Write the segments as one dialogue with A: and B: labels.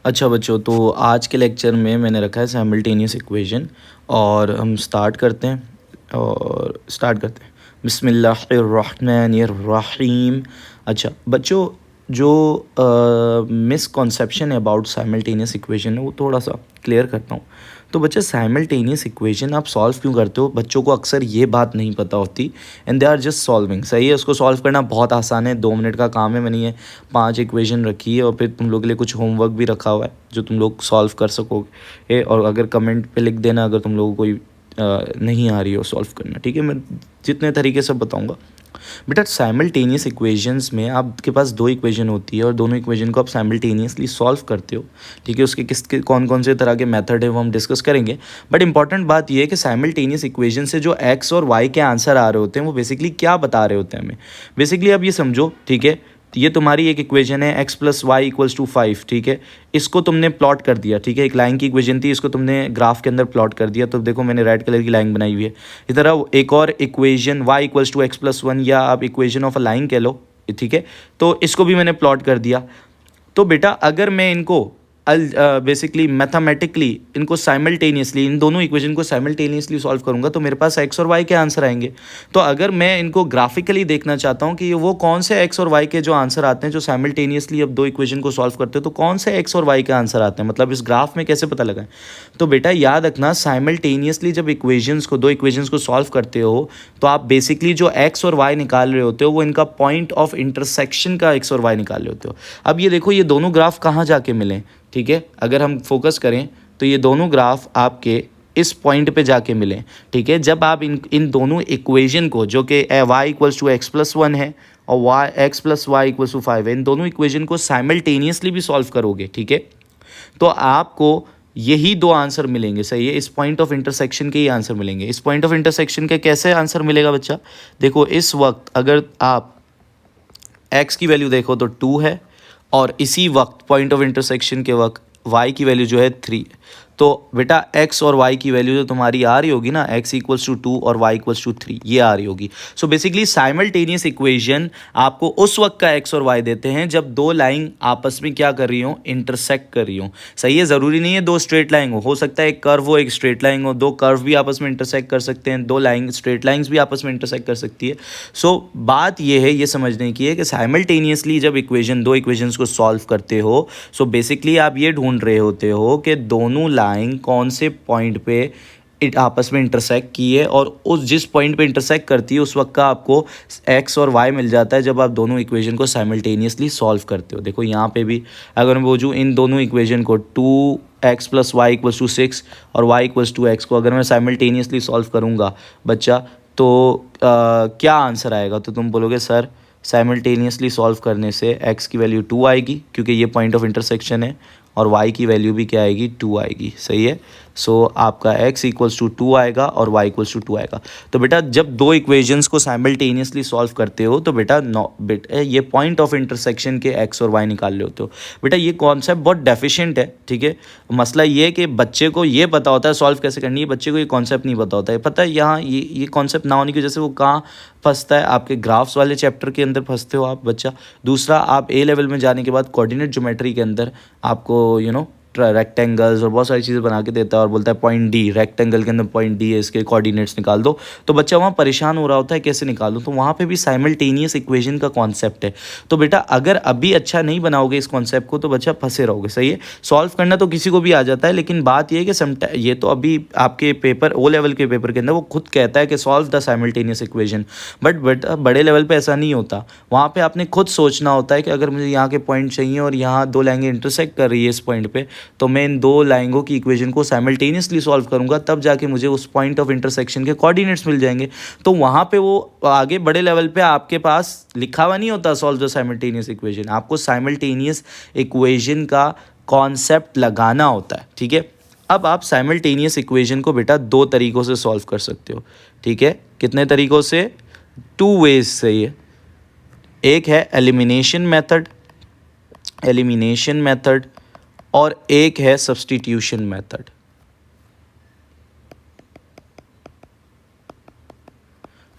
A: अच्छा बच्चों, तो आज के लेक्चर में मैंने रखा है साइमल्टेनियस इक्वेशन और हम स्टार्ट करते हैं। बिस्मिल्लाहिर्रहमानिर्रहीम। अच्छा बच्चों, जो मिसकॉन्सेप्शन है अबाउट साइमल्टेनियस इक्वेशन है वो थोड़ा सा क्लियर करता हूँ। तो बच्चे, साइमल्टेनियस इक्वेशन आप सॉल्व क्यों करते हो? बच्चों को अक्सर ये बात नहीं पता होती and they are just solving. सही है, उसको सॉल्व करना बहुत आसान है, 2 मिनट का काम है। मैंने ये 5 इक्वेशन रखी है और फिर तुम लोग के लिए कुछ होमवर्क भी रखा हुआ है जो तुम लोग सॉल्व कर सकोगे। और अगर कमेंट पे लिख देना अगर तुम लोगों को कोई नहीं आ रही हो सॉल्व करना, ठीक है? मैं जितने तरीके से बताऊंगा। बेटा, साइमल्टेनियस इक्वेशंस में आपके पास 2 इक्वेशन होती है और दोनों इक्वेशन को आप साइमल्टेनियसली सॉल्व करते हो, ठीक है? उसके किसके कौन कौन से तरह के मेथड है वो हम डिस्कस करेंगे। बट इंपॉर्टेंट बात ये है कि साइमल्टेनियस इक्वेशन से जो एक्स और वाई के आंसर आ रहे होते हैं वो बेसिकली क्या बता रहे होते हैं हमें। बेसिकली आप ये समझो, ठीक है? ये तुम्हारी एक इक्वेशन है x + y = 5, ठीक है? इसको तुमने प्लॉट कर दिया, ठीक है? एक लाइन की इक्वेशन थी, इसको तुमने ग्राफ के अंदर प्लॉट कर दिया। तो देखो मैंने रेड कलर की लाइन बनाई हुई है। इस तरह एक और इक्वेशन y = x + 1, या आप इक्वेशन ऑफ अ लाइन कह लो, ठीक है? तो इसको भी मैंने प्लॉट कर दिया। तो बेटा, अगर मैं इनको बेसिकली मैथमेटिकली इनको साइमल्टेनियसली, इन दोनों इक्वेशन को साइमल्टेनियसली सॉल्व करूंगा तो मेरे पास एक्स और वाई के आंसर आएंगे। तो अगर मैं इनको ग्राफिकली देखना चाहता हूं कि ये वो कौन से एक्स और वाई के जो आंसर आते हैं जो साइमल्टेनियसली अब 2 इक्वेशन को सॉल्व करते हो, तो कौन से एक्स और वाई के आंसर आते हैं, मतलब इस ग्राफ में कैसे पता लगाएं? तो बेटा याद रखना, साइमल्टेनियसली जब इक्वेशंस को 2 इक्वेशंस को सॉल्व करते हो तो आप बेसिकली जो एक्स और वाई निकाल रहे होते हो वो इनका पॉइंट ऑफ इंटरसेक्शन का एक्स और वाई निकाल रहे होते हो। अब ये देखो, ये दोनों ग्राफ कहाँ जाके मिले, ठीक है? अगर हम फोकस करें तो ये दोनों ग्राफ आपके इस पॉइंट पे जाके मिले, ठीक है? जब आप इन दोनों इक्वेशन को, जो कि y = x + 1 है और x + y = 5 है, इन दोनों इक्वेशन को साइमल्टेनियसली भी सॉल्व करोगे, ठीक है? तो आपको यही 2 आंसर मिलेंगे। सही है, इस पॉइंट ऑफ इंटरसेक्शन के ही आंसर मिलेंगे। इस पॉइंट ऑफ इंटरसेक्शन के कैसे आंसर मिलेगा बच्चा? देखो, इस वक्त अगर आप x की वैल्यू देखो तो 2 है, और इसी वक्त पॉइंट ऑफ इंटरसेक्शन के वक्त y की वैल्यू जो है 3। तो बेटा x और y की वैल्यू जो तुम्हारी आ रही होगी ना, x = 2 और y = 3, ये आ रही होगी। सो बेसिकली साइमल्टेनियस इक्वेशन आपको उस वक्त का x और y देते हैं जब 2 लाइन आपस में क्या कर रही हो, इंटरसेक्ट कर रही हो। सही है, ज़रूरी नहीं है 2 स्ट्रेट लाइन हो सकता है एक कर्व हो, एक स्ट्रेट लाइन हो, 2 कर्व भी आपस में इंटरसेक्ट कर सकते हैं, 2 लाइन स्ट्रेट लाइन्स भी आपस में इंटरसेक्ट कर सकती है। सो बात ये है, ये समझने की है कि साइमल्टेनियसली जब 2 इक्वेशंस को सॉल्व करते हो, सो बेसिकली आप ये ढूंढ रहे होते हो कि दोनों लाइन कौन से पॉइंट पे आपस में इंटरसेक्ट की है, और उस जिस पॉइंट पे इंटरसेक्ट करती है उस वक्त का आपको एक्स और वाई मिल जाता है जब आप दोनों इक्वेशन को साइमल्टेनियसली सॉल्व करते हो। देखो यहाँ पे भी अगर मैं बोलूँ इन दोनों इक्वेशन को 2x + y = 6 और y = x को अगर मैं साइमल्टेनियसली सॉल्व करूँगा बच्चा, तो क्या आंसर आएगा? तो तुम बोलोगे सर, साइमल्टेनियसली सॉल्व करने से x की वैल्यू 2 आएगी क्योंकि ये पॉइंट ऑफ इंटरसेक्शन है, और y की वैल्यू भी क्या आएगी, 2 आएगी। सही है, सो आपका x = 2 आएगा और y = 2 आएगा। तो बेटा जब 2 इक्वेशंस को साइमल्टेनियसली सॉल्व करते हो तो बेटा ये पॉइंट ऑफ इंटरसेक्शन के x और y निकाल रहे होते हो। बेटा ये कॉन्सेप्ट बहुत डेफिशिएंट है, ठीक है? मसला ये है कि बच्चे को ये पता होता है सॉल्व कैसे करनी है, बच्चे को ये कॉन्सेप्ट नहीं पता होता है। पता है यहाँ ये कॉन्सेप्ट ना होने की वजह से वो कहाँ फंसता है, आपके ग्राफ्स वाले चैप्टर के अंदर फंसते हो आप बच्चा। दूसरा, आप A लेवल में जाने के बाद कोऑर्डिनेट ज्योमेट्री के अंदर आपको रेक्टेंगल्स और बहुत सारी चीज़ें बना के देता है और बोलता है पॉइंट डी, रेक्टेंगल के अंदर पॉइंट डी है, इसके कोऑर्डिनेट्स निकाल दो। तो बच्चा वहाँ परेशान हो रहा होता है कैसे निकालूं, तो वहाँ पे भी साइमल्टेनियस इक्वेशन का कॉन्सेप्ट है। तो बेटा अगर अभी अच्छा नहीं बनाओगे इस कॉन्सेप्ट को तो बच्चा फंसे रहोगे। सही है, सॉल्व करना तो किसी को भी आ जाता है, लेकिन बात ये है कि ये तो अभी आपके पेपर O लेवल के पेपर के अंदर वो खुद कहता है कि solve the simultaneous equation, but बड़े लेवल पे ऐसा नहीं होता। वहाँ पे आपने खुद सोचना होता है कि अगर मुझे यहाँ के पॉइंट चाहिए और यहाँ 2 लाइनें इंटरसेक्ट कर रही है इस पॉइंट पे, तो मैं इन 2 लाइनों की इक्वेशन को साइमल्टेनियसली सॉल्व करूंगा, तब जाके मुझे उस पॉइंट ऑफ इंटरसेक्शन के कोऑर्डिनेट्स मिल जाएंगे। तो वहाँ पे वो आगे बड़े लेवल पे आपके पास लिखा हुआ नहीं होता सॉल्व द साइमल्टेनियस इक्वेशन, आपको साइमल्टेनियस इक्वेशन का कॉन्सेप्ट लगाना होता है, ठीक है? अब आप साइमल्टेनियस इक्वेशन को बेटा 2 तरीक़ों से सॉल्व कर सकते हो, ठीक है? कितने तरीक़ों से? 2 वेज से। ये एक है एलिमिनेशन मेथड और एक है सब्स्टिट्यूशन मेथड।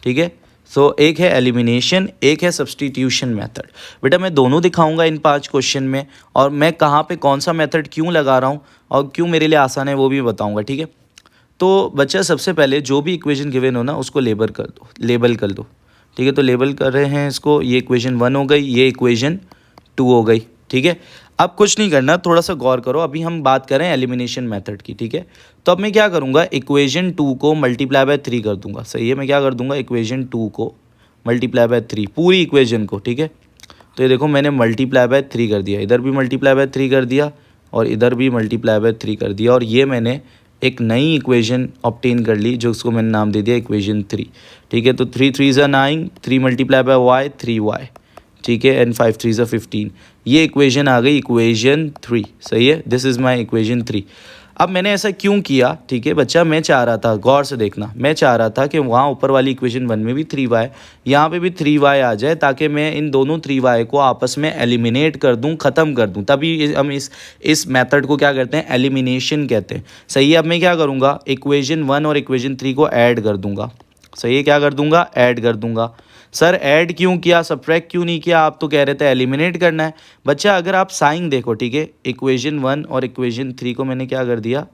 A: ठीक है, सो एक है एलिमिनेशन, एक है सब्स्टिट्यूशन मेथड। बेटा मैं दोनों दिखाऊंगा इन 5 क्वेश्चन में, और मैं कहाँ पे कौन सा मेथड क्यों लगा रहा हूँ और क्यों मेरे लिए आसान है वो भी बताऊंगा, ठीक है। तो बच्चा सबसे पहले जो भी इक्वेशन गिवन हो ना उसको लेबल कर दो, ठीक है। तो लेबल कर रहे हैं इसको, ये इक्वेशन 1 हो गई, ये इक्वेशन 2 हो गई, ठीक है। अब कुछ नहीं करना, थोड़ा सा गौर करो, अभी हम बात करें एलिमिनेशन मेथड की, ठीक है। तो अब मैं क्या करूँगा, इक्वेशन 2 को मल्टीप्लाई बाय 3 कर दूंगा, सही है। मैं क्या कर दूंगा, इक्वेशन 2 को मल्टीप्लाई बाय 3, पूरी इक्वेशन को, ठीक है। तो ये देखो मैंने मल्टीप्लाई बाय 3 कर दिया, इधर भी मल्टीप्लाई बाय 3 कर दिया और इधर भी मल्टीप्लाई बाय 3 कर दिया, और ये मैंने एक नई इक्वेशन ऑब्टेन कर ली जो उसको मैंने नाम दे दिया इक्वेशन 3, ठीक है। तो 3 3 ज़ा 9, 3 मल्टीप्लाई बाय वाई 3y, ठीक है, एंड 5 3 ज़ा 15। ये इक्वेशन आ गई इक्वेशन 3, सही है। This is my equation 3। अब मैंने ऐसा क्यों किया, ठीक है बच्चा, मैं चाह रहा था, गौर से देखना, मैं चाह रहा था कि वहाँ ऊपर वाली इक्वेशन 1 में भी 3y, यहाँ पे भी 3y आ जाए, ताकि मैं इन दोनों 3y को आपस में एलिमिनेट कर दूँ, ख़त्म कर दूँ। तभी हम इस मेथड को क्या करते हैं, एलिमिनेशन कहते हैं, सही है। अब मैं क्या करूँगा, इक्वेशन 1 और इक्वेशन 3 को ऐड कर दूँगा, सही है। क्या कर दूँगा, ऐड कर दूँगा। सर ऐड क्यों किया, सब्ट्रैक्ट क्यों नहीं किया, आप तो कह रहे थे एलिमिनेट करना है। बच्चा अगर आप साइन देखो, ठीक है, इक्वेशन 1 और इक्वेशन 3 को मैंने क्या कर दिया,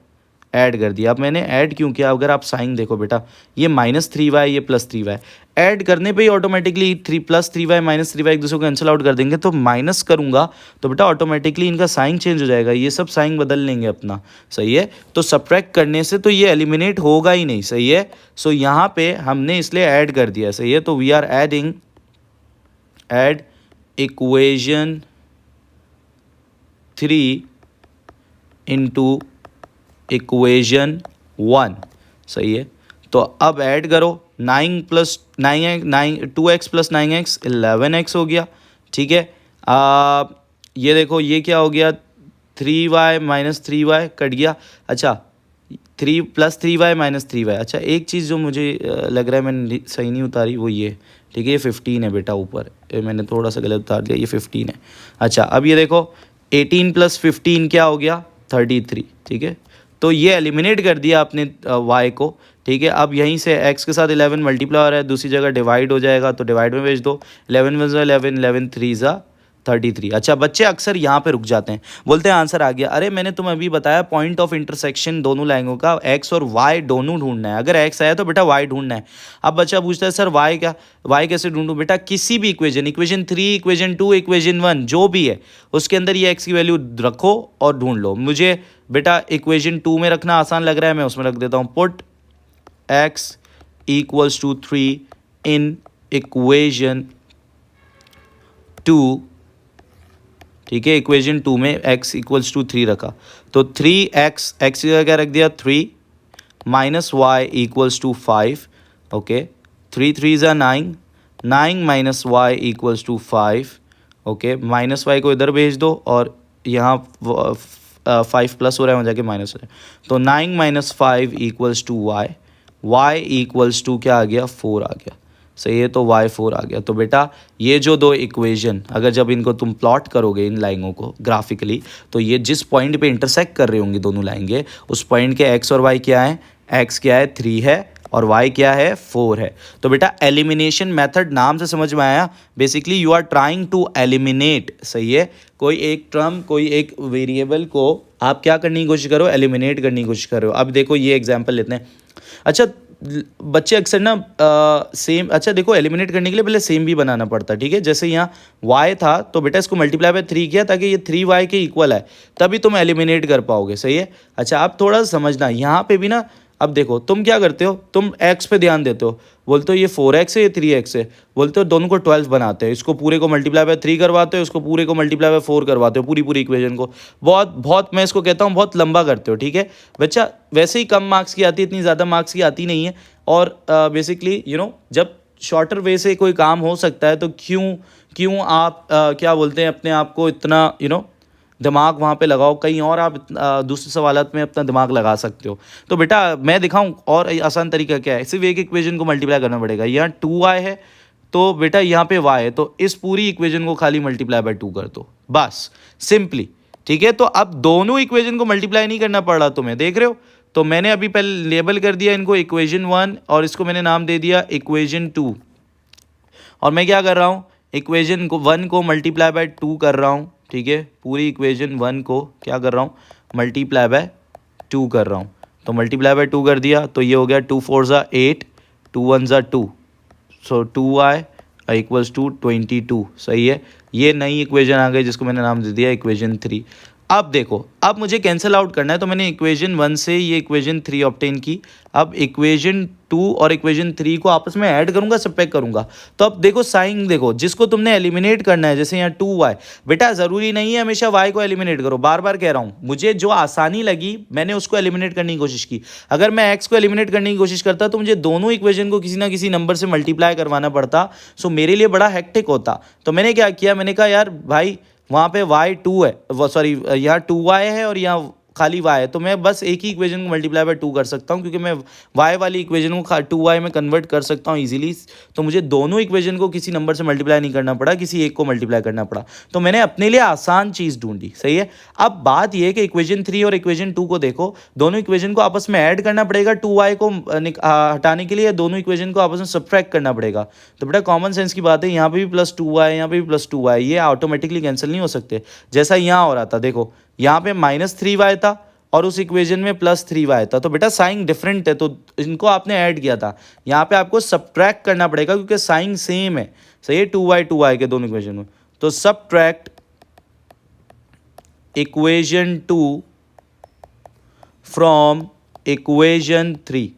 A: ऐड कर दिया। अब मैंने ऐड क्यों किया, अगर आप साइन देखो बेटा, ये -3y, ये +3y, ऐड करने पे ही ऑटोमेटिकली 3 +3y -3y एक दूसरे को कैंसिल आउट कर देंगे। तो माइनस करूंगा तो बेटा ऑटोमेटिकली इनका साइन चेंज हो जाएगा, ये सब साइन बदल लेंगे अपना, सही है। तो सब्ट्रैक्ट करने से तो ये एलिमिनेट होगा ही नहीं, सही है। सो यहाँ पे हमने इसलिए ऐड कर दिया, सही है। तो we are adding, add equation 3 into equation 1, सही है। तो अब ऐड करो, 9 + 9 2x + 9x 11x हो गया, ठीक है। ये देखो ये क्या हो गया, 3y - 3y कट गया। अच्छा 3 + 3y - 3y। अच्छा एक चीज़ जो मुझे लग रहा है मैंने सही नहीं उतारी, वो ये, ठीक है, ये 15 है बेटा ऊपर, मैंने थोड़ा सा गलत उतार दिया, ये 15 है। अच्छा अब ये देखो 18 + 15 क्या हो गया, 33, ठीक है। तो ये एलिमिनेट कर दिया आपने y को, ठीक है। अब यहीं से x के साथ 11 मल्टीप्लाई हो रहा है, दूसरी जगह डिवाइड हो जाएगा, तो डिवाइड में भेज दो, 11 × 11 11 3 ज़ा 33। अच्छा बच्चे अक्सर यहाँ पे रुक जाते हैं, बोलते हैं आंसर आ गया। अरे मैंने तुम्हें अभी बताया पॉइंट ऑफ इंटरसेक्शन दोनों लाइनों का x और y दोनों ढूंढना है। अगर x आया तो बेटा y ढूंढना है। अब बच्चा पूछता है सर y कैसे ढूंढूं, बेटा किसी भी इक्वेशन 3 इक्वेशन 2 इक्वेशन 1 जो भी है उसके अंदर ये x की वैल्यू रखो और ढूंढ लो। मुझे बेटा इक्वेशन 2 में रखना आसान लग रहा है, मैं उसमें रख देता हूँ, पुट x = 3 इन इक्वेशन 2, ठीक है। इक्वेशन 2 में x = 3 रखा, तो 3x, x की जगह क्या रख दिया 3 - y = 5, ओके। 3 3 ज़ा 9, 9 - y = 5, ओके। -y को इधर भेज दो और यहाँ 5 प्लस हो रहा है, वहाँ जाके माइनस हो रहा है। तो 9 - 5 = y, y क्या आ गया, 4 आ गया, सही है। तो y4 आ गया। तो बेटा ये जो दो इक्वेशन अगर जब इनको तुम प्लॉट करोगे इन लाइनों को ग्राफिकली, तो ये जिस पॉइंट पे इंटरसेक्ट कर रहे होंगे दोनों लाइन उस पॉइंट के x और y क्या है, x क्या है 3 है और y क्या है 4 है। तो बेटा एलिमिनेशन मेथड नाम से समझ में आया, basically you are trying to eliminate, सही है। कोई एक टर्म, कोई एक वेरिएबल को आप क्या करने की कोशिश करो, एलिमिनेट करने की कोशिश करो। अब देखो ये एग्जाम्पल लेते हैं। अच्छा बच्चे अक्सर ना सेम, अच्छा देखो एलिमिनेट करने के लिए पहले सेम भी बनाना पड़ता है, ठीक है। जैसे यहाँ y था तो बेटा इसको मल्टीप्लाई बाय 3 किया ताकि ये 3y के इक्वल है, तभी तुम एलिमिनेट कर पाओगे, सही है। अच्छा आप थोड़ा सा समझना यहाँ पे भी ना, अब देखो तुम क्या करते हो, तुम x पे ध्यान देते हो, बोलते हो ये 4x है ये 3x है, बोलते हो दोनों को 12 बनाते हैं, इसको पूरे को मल्टीप्लाई बाय 3 करवाते हो, इसको पूरे को मल्टीप्लाई बाय 4 करवाते हो, पूरी इक्वेशन को बहुत मैं इसको कहता हूँ बहुत लंबा करते हो, ठीक है। बच्चा वैसे ही कम मार्क्स की आती है, इतनी ज़्यादा मार्क्स की आती नहीं है। और बेसिकली जब शॉर्टर वे से कोई काम हो सकता है तो क्यों आप क्या बोलते हैं अपने आप को इतना दिमाग वहाँ पे लगाओ, कहीं और आप दूसरे सवालात में अपना दिमाग लगा सकते हो। तो बेटा मैं दिखाऊं और आसान तरीका क्या है, सिर्फ एक इक्वेशन को मल्टीप्लाई करना पड़ेगा। यहाँ 2y है तो बेटा यहाँ पे y है, तो इस पूरी इक्वेशन को खाली मल्टीप्लाई बाय 2 कर दो, बस सिंपली, ठीक है। तो अब दोनों इक्वेशन को मल्टीप्लाई नहीं करना पड़ रहा तुम्हें, देख रहे हो। तो मैंने अभी पहले लेबल कर दिया इनको इक्वेशन 1 और इसको मैंने नाम दे दिया इक्वेशन 2, और मैं क्या कर रहा हूँ, इक्वेशन को 1 को मल्टीप्लाई बाय 2 कर रहा हूँ, ठीक है। पूरी इक्वेशन 1 को क्या कर रहा हूँ, मल्टीप्लाई बाय 2 कर रहा हूँ। तो मल्टीप्लाई बाय 2 कर दिया तो ये हो गया 2 4 ज़ा 8, 2 1 ज़ा 2, सो 2y इक्वल्स टू 22। सही है, ये नई इक्वेशन आ गई जिसको मैंने नाम दे दिया इक्वेशन 3। अब देखो, अब मुझे कैंसिल आउट करना है, तो मैंने इक्वेशन 1 से ये इक्वेशन 3 ऑब्टेन की। अब इक्वेशन 2 और इक्वेशन 3 को आपस में ऐड करूंगा, सबट्रैक्ट करूंगा। तो अब देखो साइन, देखो जिसको तुमने एलिमिनेट करना है, जैसे यहाँ 2y, बेटा ज़रूरी नहीं है हमेशा y को एलिमिनेट करो, बार बार कह रहा हूँ, मुझे जो आसानी लगी मैंने उसको एलिमिनेट करने की कोशिश की। अगर मैं x को एलिमिनेट करने की कोशिश करता तो मुझे दोनों इक्वेशन को किसी ना किसी नंबर से मल्टीप्लाई करवाना पड़ता, सो मेरे लिए बड़ा हेक्टिक होता। तो मैंने क्या किया, मैंने कहा यार भाई वहाँ पे y2 है, वो सॉरी यहाँ 2y है और यहाँ खाली y है, तो मैं बस एक ही इक्वेशन को मल्टीप्लाई बाय 2 कर सकता हूँ, क्योंकि मैं y वाली इक्वेशन को 2y में कन्वर्ट कर सकता हूँ इजीली। तो मुझे दोनों इक्वेशन को किसी नंबर से मल्टीप्लाई नहीं करना पड़ा, किसी एक को मल्टीप्लाई करना पड़ा। तो मैंने अपने लिए आसान चीज़ ढूंढी। सही है, अब बात यह है कि इक्वेशन 3 और इक्वेशन 2 को देखो, दोनों इक्वेशन को आपस में ऐड करना पड़ेगा, 2y को हटाने के लिए दोनों इक्वेशन को आपस में सब्ट्रैक्ट करना पड़ेगा। तो बेटा कॉमन सेंस की बात है, यहाँ पे भी प्लस 2y, यहाँ पे भी प्लस 2y, ये ऑटोमेटिकली कैंसिल नहीं हो सकते। जैसा यहाँ हो रहा था, देखो यहाँ पे -3y था और उस इक्वेशन में +3y था, तो बेटा साइन डिफरेंट है, तो इनको आपने ऐड किया था। यहाँ पे आपको सब्ट्रैक्ट करना पड़ेगा क्योंकि साइन सेम है। सही है, 2y के दोनों इक्वेशन में। तो सब्ट्रैक्ट इक्वेशन 2 फ्रॉम इक्वेशन 3।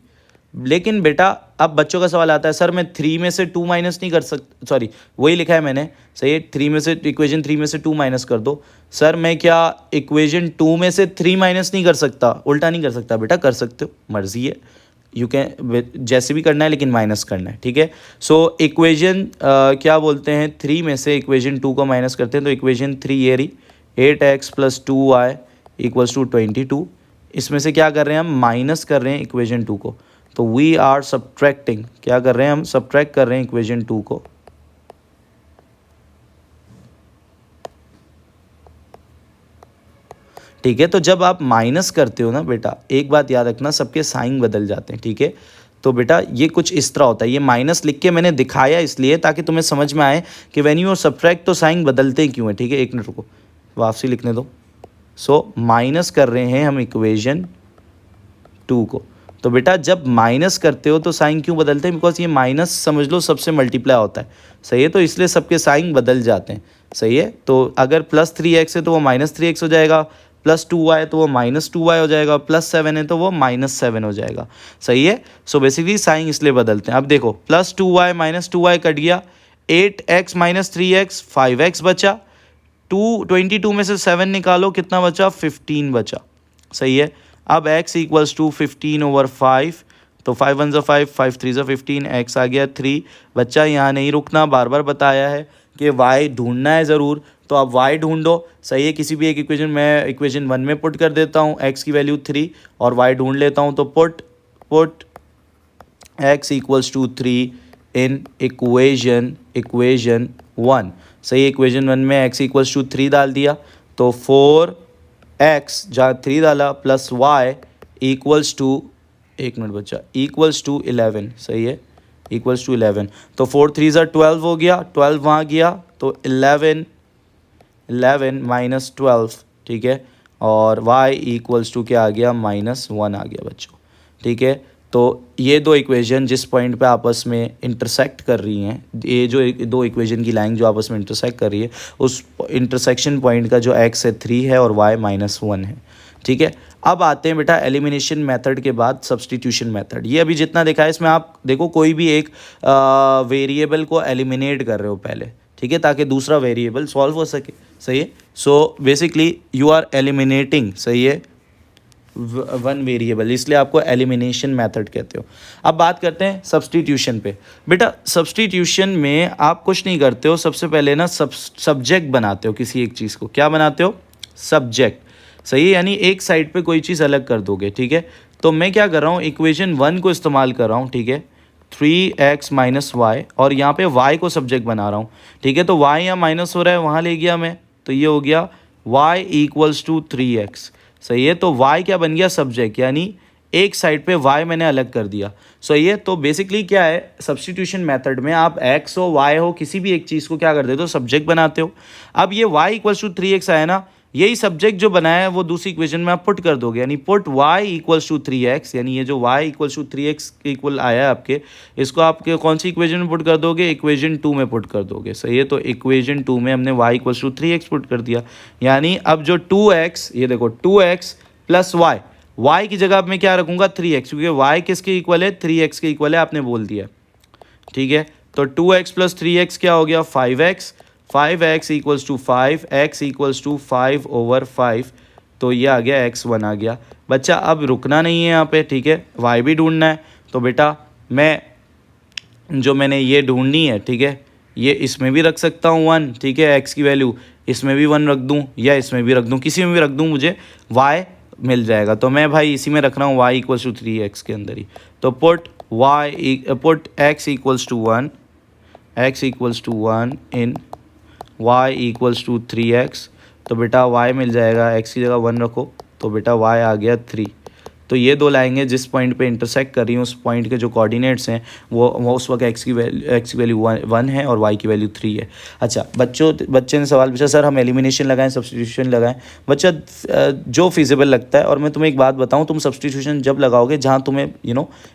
A: लेकिन बेटा अब बच्चों का सवाल आता है, सर मैं 3 में से 2 माइनस नहीं कर सकता, सॉरी वही लिखा है मैंने। सही है, 3 में से इक्वेशन 3 में से 2 माइनस कर दो। सर मैं क्या इक्वेशन 2 में से 3 माइनस नहीं कर सकता? उल्टा नहीं कर सकता बेटा, कर सकते हो, मर्जी है, यू कैन जैसे भी करना है, लेकिन माइनस करना है, ठीक है। सो इक्वेशन क्या बोलते हैं, 3 में से इक्वेशन 2 को माइनस करते हैं, तो इक्वेशन 3 ये रही 8x + 2y = 22। इसमें से क्या कर रहे हैं हम, माइनस कर रहे हैं इक्वेशन 2 को। तो वी आर सब्ट्रैक्टिंग, क्या कर रहे हैं हम, सब्ट्रैक्ट कर रहे हैं इक्वेशन 2 को। ठीक है, तो जब आप माइनस करते हो ना बेटा, एक बात याद रखना, सबके साइन बदल जाते हैं, ठीक है। तो बेटा ये कुछ इस तरह होता है, ये माइनस लिख के मैंने दिखाया इसलिए ताकि तुम्हें समझ में आए कि व्हेन यू सब्ट्रैक्ट तो साइन बदलते क्यों है, ठीक है। एक मिनट रुको, वापसी लिखने दो। सो माइनस कर रहे हैं हम इक्वेशन 2 को। तो बेटा जब माइनस करते हो तो साइन क्यों बदलते हैं, बिकॉज ये माइनस समझ लो सबसे मल्टीप्लाई होता है। सही है, तो इसलिए सबके साइन बदल जाते हैं। सही है, तो अगर +3x है तो वो -3x हो जाएगा, +2y है तो वो -2y हो जाएगा, +7 है तो वो -7 हो जाएगा। सही है, सो बेसिकली साइन इसलिए बदलते हैं। अब देखो +2y -2y कट गया, 8x - 3x 5x बचा, 22 में से 7 निकालो, कितना बचा, 15 बचा। सही है, अब x = 15/5, तो 5 1 ज़ा 5, 5 3 ज़ा 15, x आ गया 3। बच्चा यहाँ नहीं रुकना, बार बार बताया है कि y ढूंढना है ज़रूर, तो आप y ढूंढो। सही है, किसी भी एक इक्वेशन, मैं इक्वेशन 1 में पुट कर देता हूँ x की वैल्यू 3 और y ढूंढ लेता हूँ, तो पुट x = 3 इन इक्वेशन 1। सही, इक्वेशन 1 में x = 3 डाल दिया, तो 4x जहाँ 3 डाला प्लस y = 1 मिनट बच्चा, = 11। सही है, = 11, तो 4 3 ज़ा 12 हो गया, 12 वहाँ गया, तो 11 - 12, ठीक है। और y = क्या आ गया, -1 आ गया बच्चों, ठीक है। तो ये दो इक्वेशन जिस पॉइंट पे आपस में इंटरसेक्ट कर रही हैं, ये जो दो इक्वेशन की लाइन जो आपस में इंटरसेक्ट कर रही है, उस इंटरसेक्शन पॉइंट का जो x है 3 है और y -1 है, ठीक है। अब आते हैं बेटा एलिमिनेशन मेथड के बाद सब्स्टिट्यूशन मेथड। ये अभी जितना देखा है इसमें आप देखो कोई भी एक वेरिएबल को एलिमिनेट कर रहे हो पहले, ठीक है, ताकि दूसरा वेरिएबल सॉल्व हो सके। सही है, so basically you are eliminating, सही है, वन वेरिएबल, इसलिए आपको एलिमिनेशन मेथड कहते हो। अब बात करते हैं सब्स्टिट्यूशन पे। बेटा सब्स्टिट्यूशन में आप कुछ नहीं करते हो, सबसे पहले ना सब्जेक्ट बनाते हो किसी एक चीज़ को। क्या बनाते हो, सब्जेक्ट। सही है, यानी एक साइड पे कोई चीज़ अलग कर दोगे, ठीक है। तो मैं क्या कर रहा हूँ, इक्वेशन 1 को इस्तेमाल कर रहा हूँ, ठीक है, 3x - y, और यहाँ पे y को सब्जेक्ट बना रहा हूँ, ठीक है। तो y यहाँ माइनस हो रहा है, वहाँ ले गया मैं, तो ये हो गया y = 3x। सही है, तो y क्या बन गया, सब्जेक्ट, यानी एक साइड पे y मैंने अलग कर दिया। सही है। तो बेसिकली क्या है, सब्स्टिट्यूशन मेथड में आप x हो y हो किसी भी एक चीज़ को क्या कर देते हो, सब्जेक्ट बनाते हो। अब ये y इक्वल्स टू 3x आया ना, यही सब्जेक्ट जो बनाया है वो दूसरी इक्वेशन में आप पुट कर दोगे, यानी put y equals to 3x, यानी ये जो y इक्वल्स टू 3x के इक्वल आया है आपके, इसको आपके कौन सी इक्वेशन में पुट कर दोगे, इक्वेशन 2 में पुट कर दोगे। सही है। तो इक्वेशन 2 में हमने y equals to 3x put कर दिया, यानी अब जो 2x, ये देखो 2x प्लस y की जगह अब मैं क्या रखूंगा 3x, क्योंकि y किसके इक्वल है, 3x के इक्वल है, आपने बोल दिया। ठीक है। तो 2x प्लस 3x क्या हो गया 5x, 5x equals to 5, x equals to 5 over 5। तो ये आ गया x1 आ गया। बच्चा अब रुकना नहीं है यहाँ पे, ठीक है, y भी ढूंढना है। तो बेटा मैं जो मैंने ये ढूंढनी है, ठीक है, ये इसमें भी रख सकता हूँ 1, ठीक है, x की वैल्यू इसमें भी 1 रख दूँ या इसमें भी रख दूँ, किसी में भी रख दूँ, मुझे y मिल जाएगा। तो मैं भाई इसी में रख रहा हूँ y इक्वल्स टू 3x के अंदर ही। तो put x equals to 1, x equals to 1 in y equals to 3x। तो बेटा y मिल जाएगा, x की जगह 1 रखो, तो बेटा y आ गया 3। तो ये दो लाइनें जिस पॉइंट पे इंटरसेक्ट कर रही हैं, उस पॉइंट के जो कोऑर्डिनेट्स हैं वो उस वक्त x की वैल्यू 1 है और y की वैल्यू 3 है। अच्छा, बच्चे ने सवाल पूछा सर हम एलिमिनेशन लगाएं सब्स्टिट्यूशन लगाएं। बच्चा जो फिजिबल लगता है, और मैं तुम्हें एक बात बताऊं, तुम सब्स्टिट्यूशन जब लगाओगे जहां तुम्हें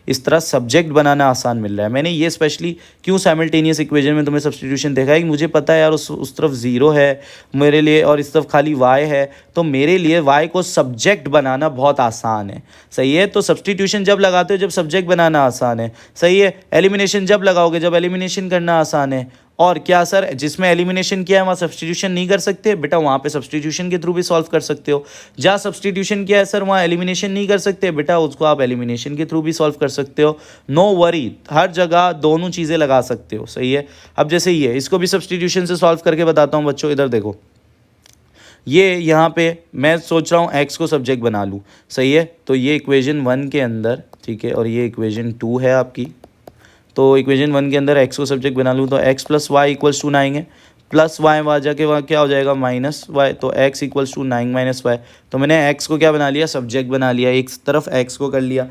A: इस तरह सब्जेक्ट बनाना आसान मिल रहा है। मैंने ये स्पेशली क्यों साइमल्टेनियस इक्वेशन में तुम्हें सब्स्टिट्यूशन देखा है कि मुझे पता है यार उस तरफ 0 है मेरे लिए और इस तरफ खाली y है, तो मेरे लिए y को सब्जेक्ट बनाना बहुत आसान है। सही है। तो सब्स्टिट्यूशन जब लगाते हो जब सब्जेक्ट बनाना आसान है। सही है। एलिमिनेशन जब लगाओगे जब एलिमिनेशन करना आसान है। और क्या सर, जिसमें एलिमिनेशन किया है वहाँ सब्स्टिट्यूशन नहीं कर सकते, बेटा वहाँ पे सब्स्टिट्यूशन के थ्रू भी सॉल्व कर सकते हो। जहाँ सब्स्टिट्यूशन किया है सर वहाँ एलिमिनेशन नहीं कर सकते, बेटा उसको आप एलिमिनेशन के थ्रू भी सॉल्व कर सकते हो। नो वरी, हर जगह दोनों चीज़ें लगा सकते हो। सही है। अब जैसे ये इसको भी सब्स्टिट्यूशन से सॉल्व करके बताता हूँ बच्चों, इधर देखो, ये यहाँ पे मैं सोच रहा हूँ x को सब्जेक्ट बना लूँ। सही है। तो ये इक्वेशन 1 के अंदर, ठीक है, और ये इक्वेशन 2 है आपकी। तो इक्वेशन 1 के अंदर x को सब्जेक्ट बना लूँ तो x plus y equals to 9 है, प्लस वाई वहाँ जाके वहाँ क्या हो जाएगा माइनस वाई, तो x equals to 9 minus y. तो मैंने x को क्या बना लिया, सब्जेक्ट बना लिया, एक तरफ x को कर लिया।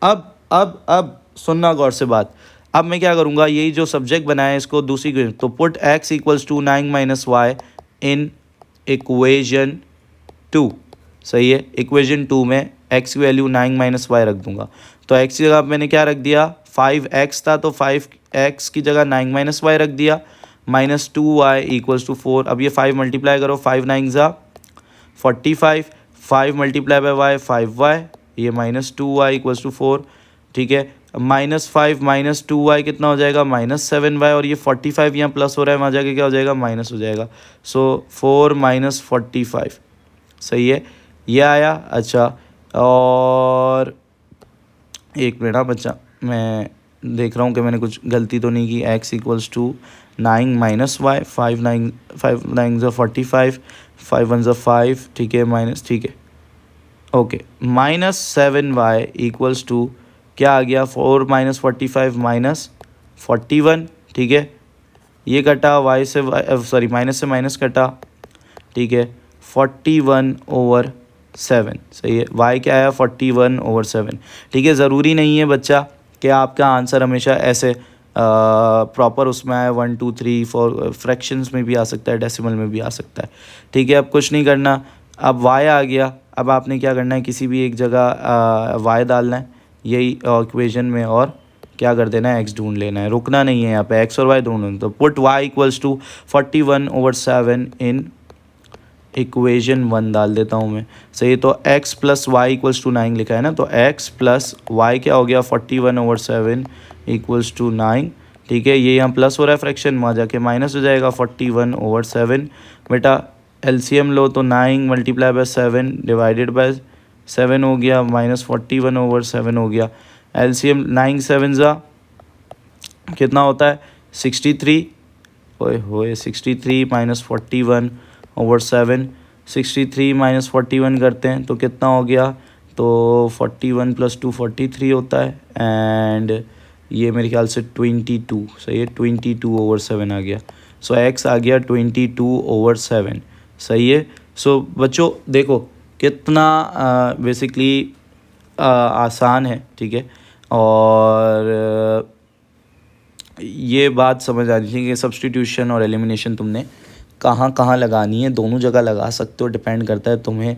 A: अब सुनना गौर से बात, अब मैं क्या करूँगा, यही जो सब्जेक्ट बनाया है इसको दूसरी, तो put x equals to 9 minus y in equation 2। सही है। इक्वेशन 2 में x की वैल्यू 9 माइनस वाई रख दूंगा। तो x की जगह मैंने क्या रख दिया, 5x था तो 5x की जगह 9 माइनस वाई रख दिया, माइनस 2y इक्वल्स टू 4। अब ये 5 मल्टीप्लाई करो, 5 9 ज़ा 45, 5 मल्टीप्लाई बाय वाई 5y, ये माइनस 2y इक्वल्स टू 4। ठीक है। माइनस 5 माइनस 2y कितना हो जाएगा, माइनस 7y, और ये 45 यहाँ प्लस हो रहा है, वहाँ जाके क्या हो जाएगा, माइनस हो जाएगा। सो 4 माइनस 45। सही है। ये आया। अच्छा, और एक मिनट बच्चा, मैं देख रहा हूँ कि मैंने कुछ गलती तो नहीं की। x equals to 9 minus y, 5 9 ज़ा 45, 5 1 ज़ा 5, ठीक है, माइनस, ठीक है, okay, minus 7y equals to क्या आ गया, 4 माइनस 45 माइनस 41। ठीक है। ये कटा y से सॉरी माइनस से माइनस कटा, ठीक है, 41 ओवर 7। सही है। y क्या आया, 41 ओवर 7। ठीक है। ज़रूरी नहीं है बच्चा कि आपका आंसर हमेशा ऐसे प्रॉपर उसमें आए 1 2 3 4, फ्रैक्शंस में भी आ सकता है, डेसिमल में भी आ सकता है। ठीक है। अब कुछ नहीं करना, अब y आ गया। अब आपने क्या करना है, किसी भी एक जगह y डालना है यही इक्वेशन में, और क्या कर देना है, x ढूंढ लेना है, रुकना नहीं है यहाँ पे, x और y ढूंढना। तो put y equals to 41 over 7 in equation 1 डाल देता हूँ मैं। सही। तो x plus y equals to 9 लिखा है ना, तो x प्लस वाई क्या हो गया, 41 ओवर 7 इक्वल्स टू 9। ठीक है। ये यहाँ प्लस हो रहा है फ्रैक्शन, वहाँ जाके माइनस हो जाएगा, 41 ओवर 7। बेटा एलसीएम लो तो 9 मल्टीप्लाई बाय 7 डिवाइडेड बाय 7 हो गया, माइनस 41 ओवर 7 हो गया। एलसीएम 9 7 ज़ा कितना होता है, 63। ओए होए 63 माइनस 41 ओवर 7, 63 माइनस 41 करते हैं तो कितना हो गया, तो 41 प्लस 2 43 होता है, एंड ये मेरे ख्याल से 22। सही है। 22 ओवर 7 आ गया। सो x आ गया 22 ओवर 7। सही है। सो बच्चों देखो कितना बेसिकली आसान है, ठीक है। और ये बात समझ आ रही है कि सब्स्टिट्यूशन और एलिमिनेशन तुमने कहाँ कहाँ लगानी है, दोनों जगह लगा सकते हो, डिपेंड करता है तुम्हें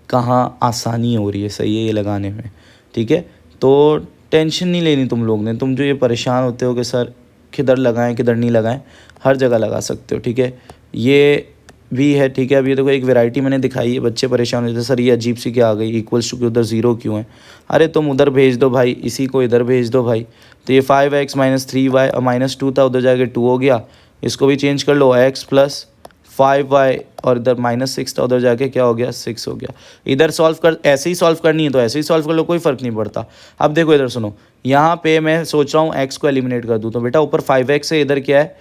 A: कहाँ आसानी हो रही है, सही है ये लगाने में, ठीक है। तो टेंशन नहीं लेनी तुम लोग ने, तुम जो ये परेशान होते हो कि सर किधर लगाएं किधर नहीं लगाएं, हर जगह लगा सकते हो, ठीक है। ये भी है, ठीक है। अब ये देखो एक वैरायटी मैंने दिखाई है, बच्चे परेशान होते हैं सर ये अजीब सी क्या आ गई, इक्वल्स टू के उधर ज़ीरो क्यों है। अरे तुम उधर भेज दो भाई, इसी को इधर भेज दो भाई। तो ये 5x माइनस 3y और माइनस 2 था, उधर जाके 2 हो गया, इसको भी चेंज कर लो, x प्लस 5y और इधर माइनस 6 था, उधर जाके क्या हो गया 6 हो गया। इधर सॉल्व कर, ऐसे ही सॉल्व करनी है तो ऐसे ही सॉल्व कर लो, कोई फ़र्क नहीं पड़ता। अब देखो इधर सुनो, यहाँ पे मैं सोच रहा हूँ x को एलिमिनेट कर दूँ, तो बेटा ऊपर 5x है, इधर क्या है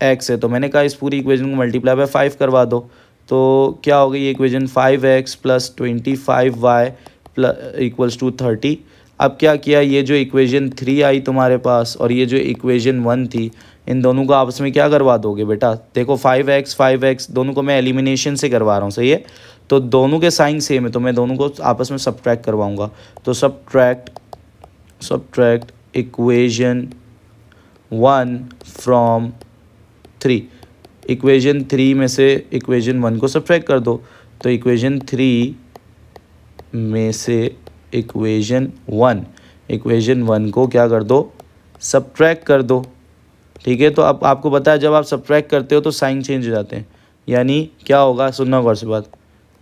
A: x है, तो मैंने कहा इस पूरी इक्वेशन को मल्टीप्लाई बाय 5 करवा दो। तो क्या हो गई ये equation 5x plus 25y plus equals to 30। अब क्या किया, ये जो इक्वेशन 3 आई तुम्हारे पास और ये जो इक्वेशन 1 थी, इन दोनों को आपस में क्या करवा दोगे बेटा, देखो 5x दोनों को मैं एलिमिनेशन से करवा रहा हूँ, सही है। तो दोनों के साइन सेम है, तो मैं दोनों को आपस में सब्ट्रैक्ट करवाऊँगा। तो सब्ट्रैक्ट इक्वेशन 1 फ्रॉम 3, इक्वेशन 3 में से इक्वेशन 1 को सब्ट्रैक्ट कर दो। तो इक्वेशन 3 में से इक्वेशन 1 को क्या कर दो, सब्ट्रैक्ट कर दो, ठीक है। तो अब आपको पता है जब आप सब्ट्रैक्ट करते हो तो साइन चेंज हो जाते हैं, यानी क्या होगा, सुनना गौर से बात,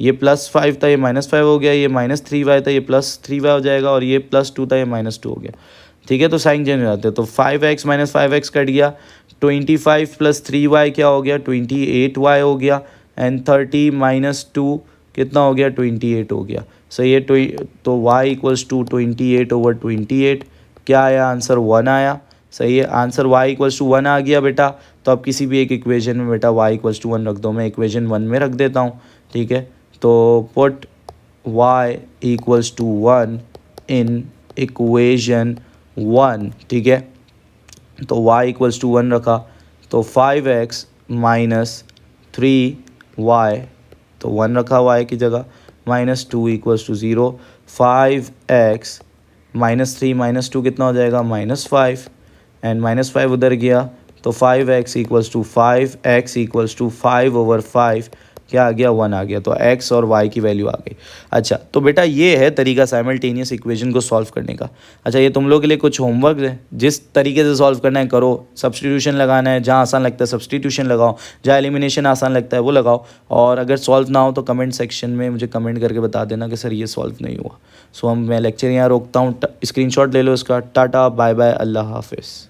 A: ये +5 था ये -5 हो गया, ये -3y था ये +3y हो जाएगा, और ये +2 था ये -2 हो गया, ठीक है। तो साइन चेंज हो जाते हैं। तो 5x माइनस 5x कट गया, 25 प्लस 3y क्या हो गया 28y हो गया, एंड 30 माइनस 2 कितना हो गया 28 हो गया, सही है। तो y इक्वल्स टू 28/28 क्या आया आंसर 1 आया, सही है। आंसर y इक्वल्स टू 1 आ गया बेटा। तो अब किसी भी एक इक्वेशन में बेटा y इक्वल्स टू 1 रख दो, मैं इक्वेशन 1 में रख देता हूँ, ठीक है। तो put y equals to 1 in equation 1, ठीक है। तो y इक्वल्स टू 1 रखा, तो 5x माइनस 3y, तो 1 रखा y की जगह, -2 इक्वल्स टू 0, 5x -3 -2 कितना हो जाएगा -5, एंड -5 उधर गया, तो 5x इक्वल्स टू 5 क्या आ गया 1 आ गया। तो x और y की वैल्यू आ गई। अच्छा तो बेटा ये है तरीका साइमल्टेनियस इक्वेशन को सॉल्व करने का। अच्छा ये तुम लोग के लिए कुछ होमवर्क है, जिस तरीके से सॉल्व करना है करो। सब्स्टिट्यूशन लगाना है, जहाँ आसान लगता है सब्स्टिट्यूशन लगाओ, जहाँ एलिमिनेशन आसान लगता है वो लगाओ। और अगर सॉल्व ना हो तो कमेंट सेक्शन में मुझे कमेंट करके बता देना कि सर ये सॉल्व नहीं हुआ। सो मैं लेक्चर यहाँ रोकता हूँ, स्क्रीनशॉट ले लो इसका। टाटा बाय बाय, अल्लाह हाफिज़।